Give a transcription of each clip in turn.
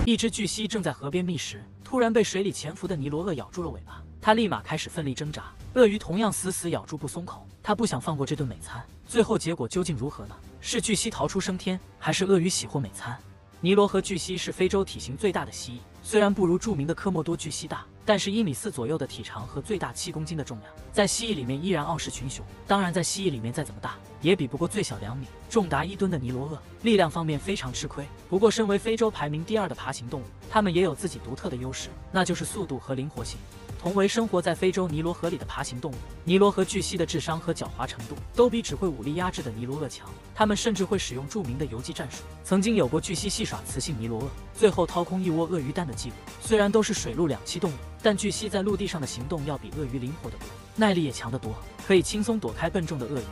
一只巨蜥正在河边觅食，突然被水里潜伏的尼罗鳄咬住了尾巴，它立马开始奋力挣扎。鳄鱼同样死咬住不松口，它不想放过这顿美餐。最后结果究竟如何呢？是巨蜥逃出升天，还是鳄鱼喜获美餐？尼罗河巨蜥是非洲体型最大的蜥蜴，虽然不如著名的科莫多巨蜥大，但是1.4米左右的体长和最大7公斤的重量，在蜥蜴里面依然傲视群雄。当然，在蜥蜴里面再怎么大，也比不过最小2米、重达1吨的尼罗鳄，力量方面非常吃亏。不过，身为非洲排名第2的爬行动物，它们也有自己独特的优势，那就是速度和灵活性。同为生活在非洲尼罗河里的爬行动物，尼罗河巨蜥的智商和狡猾程度都比只会武力压制的尼罗鳄强。它们甚至会使用著名的游击战术。曾经有过巨蜥戏耍雌性尼罗鳄，最后掏空一窝鳄鱼蛋的记录。虽然都是水陆两栖动物，但巨蜥在陆地上的行动要比鳄鱼灵活得多，耐力也强得多，可以轻松躲开笨重的鳄鱼。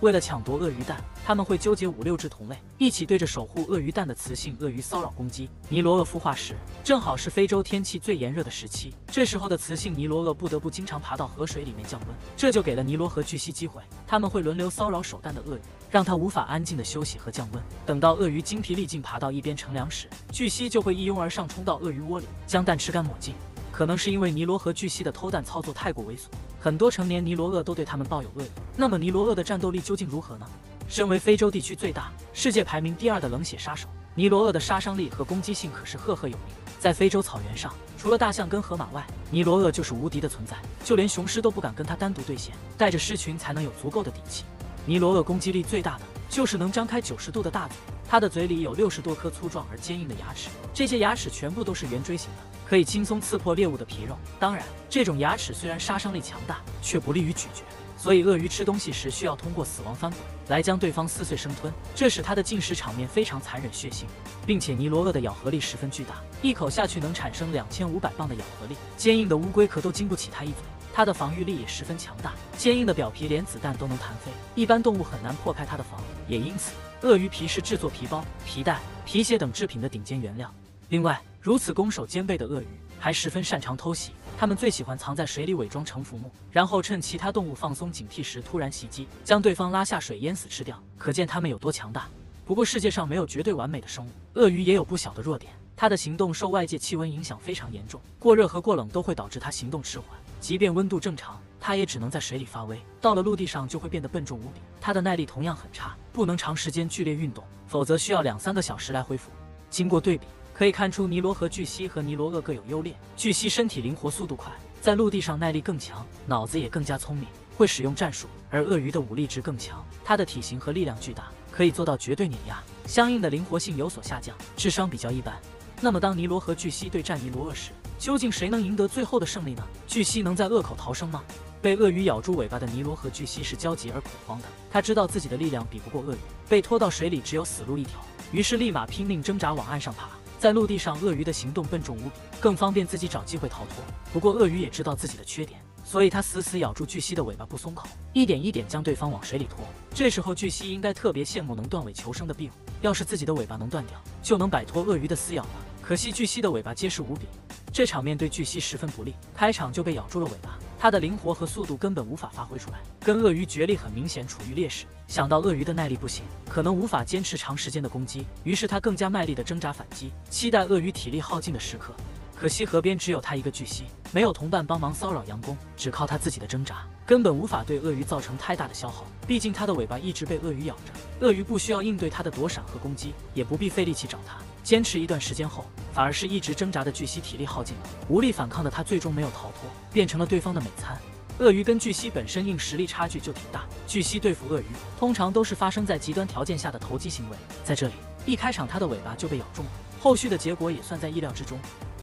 为了抢夺鳄鱼蛋，他们会纠结5、6只同类，一起对着守护鳄鱼蛋的雌性鳄鱼骚扰攻击。尼罗鳄孵化时，正好是非洲天气最炎热的时期，这时候的雌性尼罗鳄不得不经常爬到河水里面降温，这就给了尼罗河巨蜥机会。他们会轮流骚扰守蛋的鳄鱼，让它无法安静的休息和降温。等到鳄鱼精疲力尽爬到一边乘凉时，巨蜥就会一拥而上冲到鳄鱼窝里，将蛋吃干抹净。可能是因为尼罗河巨蜥的偷蛋操作太过猥琐，很多成年尼罗鳄都对他们抱有恶意。那么尼罗鳄的战斗力究竟如何呢？身为非洲地区最大、世界排名第2的冷血杀手，尼罗鳄的杀伤力和攻击性可是赫赫有名。在非洲草原上，除了大象跟河马外，尼罗鳄就是无敌的存在，就连雄狮都不敢跟它单独对线，带着狮群才能有足够的底气。尼罗鳄攻击力最大的就是能张开90度的大嘴，它的嘴里有60多颗粗壮而坚硬的牙齿，这些牙齿全部都是圆锥形的，可以轻松刺破猎物的皮肉。当然，这种牙齿虽然杀伤力强大，却不利于咀嚼，所以鳄鱼吃东西时需要通过死亡翻滚来将对方撕碎生吞，这使它的进食场面非常残忍血腥，并且尼罗鳄的咬合力十分巨大，一口下去能产生2500磅的咬合力，坚硬的乌龟壳都经不起它一嘴。它的防御力也十分强大，坚硬的表皮连子弹都能弹飞，一般动物很难破开它的防。也因此，鳄鱼皮是制作皮包、皮带、皮鞋等制品的顶尖原料。另外，如此攻守兼备的鳄鱼还十分擅长偷袭，它们最喜欢藏在水里伪装成浮木，然后趁其他动物放松警惕时突然袭击，将对方拉下水淹死吃掉，可见它们有多强大。不过世界上没有绝对完美的生物，鳄鱼也有不小的弱点。它的行动受外界气温影响非常严重，过热和过冷都会导致它行动迟缓。即便温度正常，它也只能在水里发威，到了陆地上就会变得笨重无比。它的耐力同样很差，不能长时间剧烈运动，否则需要2、3个小时来恢复。经过对比，可以看出尼罗河巨蜥和尼罗鳄各有优劣。巨蜥身体灵活，速度快，在陆地上耐力更强，脑子也更加聪明，会使用战术；而鳄鱼的武力值更强，它的体型和力量巨大，可以做到绝对碾压，相应的灵活性有所下降，智商比较一般。那么当尼罗河巨蜥对战尼罗鳄时，究竟谁能赢得最后的胜利呢？巨蜥能在鳄口逃生吗？被鳄鱼咬住尾巴的尼罗河巨蜥是焦急而恐慌的，他知道自己的力量比不过鳄鱼，被拖到水里只有死路一条，于是立马拼命挣扎往岸上爬。在陆地上，鳄鱼的行动笨重无比，更方便自己找机会逃脱。不过鳄鱼也知道自己的缺点，所以他死咬住巨蜥的尾巴不松口，一点一点将对方往水里拖。这时候巨蜥应该特别羡慕能断尾求生的壁虎，要是自己的尾巴能断掉，就能摆脱鳄鱼的撕咬了。可惜巨蜥的尾巴结实无比，这场面对巨蜥十分不利，开场就被咬住了尾巴，它的灵活和速度根本无法发挥出来，跟鳄鱼决力很明显处于劣势。想到鳄鱼的耐力不行，可能无法坚持长时间的攻击，于是他更加卖力的挣扎反击，期待鳄鱼体力耗尽的时刻。可惜河边只有他一个巨蜥，没有同伴帮忙骚扰佯攻，只靠他自己的挣扎，根本无法对鳄鱼造成太大的消耗。毕竟他的尾巴一直被鳄鱼咬着，鳄鱼不需要应对他的躲闪和攻击，也不必费力气找他。坚持一段时间后，反而是一直挣扎的巨蜥体力耗尽了，无力反抗的他最终没有逃脱，变成了对方的美餐。鳄鱼跟巨蜥本身硬实力差距就挺大，巨蜥对付鳄鱼通常都是发生在极端条件下的投机行为，在这里一开场它的尾巴就被咬中了，后续的结果也算在意料之中。